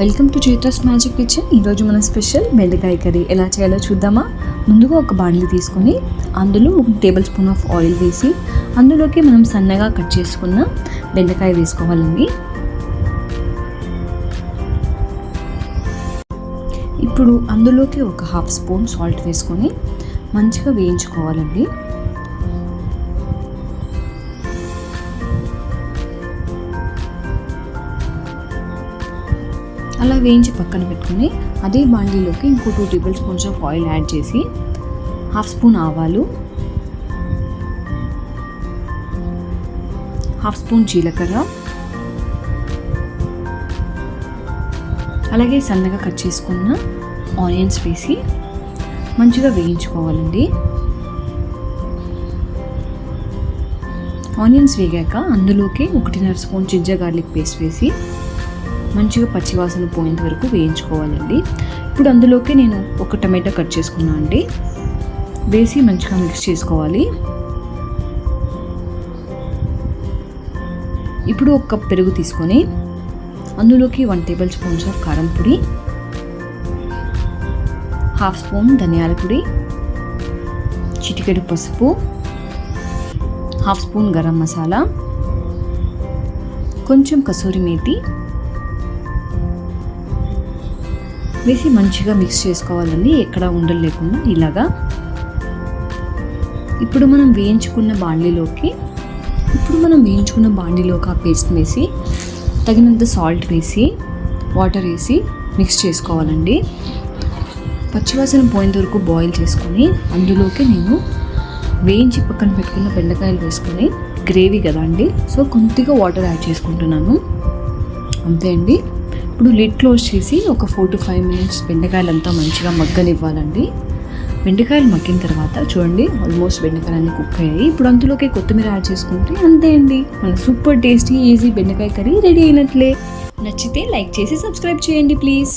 Welcome to Chaitra's magic kitchen. ఈరోజు మన special బెండకాయ కర్రీ ఎలా చేయాలో చూద్దామా. ముందుగా ఒక బాండ్లీ తీసుకొని అందులో 1 టేబుల్ స్పూన్ ఆఫ్ ఆయిల్ వేసి అందులోకి మనం సన్నగా కట్ చేసుకున్న బెండకాయ వేసుకోవాలండి. ఇప్పుడు అందులోకి ఒక 1/2 స్పూన్ సాల్ట్ వేసుకొని మంచిగా వేయించుకోవాలండి. అలా వేయించి పక్కన పెట్టుకుని అదే బాండీలోకి ఇంకో 2 table spoons of oil add చేసి 1/2 స్పూన్ ఆవాలు, 1/2 స్పూన్ జీలకర్ర, అలాగే సన్నగా కట్ చేసుకున్న ఆనియన్స్ వేసి మంచిగా వేయించుకోవాలండి. ఆనియన్స్ వేగాక అందులోకి 1.5 స్పూన్ జింజర్ గార్లిక్ పేస్ట్ వేసి మంచిగా పచ్చివాసన పోయేంత వరకు వేయించుకోవాలండి. ఇప్పుడు అందులోకి నేను ఒక టమాటో కట్ చేసుకున్నాను అండి, వేసి మంచిగా మిక్స్ చేసుకోవాలి. ఇప్పుడు ఒక కప్ పెరుగు తీసుకొని అందులోకి 1 టేబుల్ స్పూన్స్ ఆఫ్ కారం పొడి, 1/2 స్పూన్ ధనియాల పొడి, చిటికెడు పసుపు, 1/2 స్పూన్ గరం మసాలా, కొంచెం కసూరి మేతి వేసి మంచిగా మిక్స్ చేసుకోవాలండి, ఎక్కడ ఉండలు లేకుండా ఇలాగా. ఇప్పుడు మనం వేయించుకున్న బాండీలోకి ఆ పేస్ట్ వేసి తగినంత సాల్ట్ వేసి వాటర్ వేసి మిక్స్ చేసుకోవాలండి. పచ్చివాసన పోయేంత వరకు బాయిల్ చేసుకొని అందులోకి నేను వేయించి పక్కన పెట్టుకున్న బెండకాయలు వేసుకొని గ్రేవీ కదా అండి, సో కొద్దిగా వాటర్ యాడ్ చేసుకుంటున్నాను, అంతే అండి. ఇప్పుడు లిడ్ క్లోజ్ చేసి ఒక 4 to 5 minutes బెండకాయలంతా మంచిగా మగ్గనివ్వాలండి. బెండకాయలు మగ్గిన తర్వాత చూడండి ఆల్మోస్ట్ బెండకాయలు అన్నీ కుక్ అయ్యాయి. ఇప్పుడు అందులోకి కొత్తిమీర యాడ్ చేసుకుంటే అంతే అండి, మన సూపర్ టేస్టీ ఈజీ బెండకాయ కర్రీ రెడీ అయినట్లే. నచ్చితే లైక్ చేసి సబ్స్క్రైబ్ చేయండి ప్లీజ్.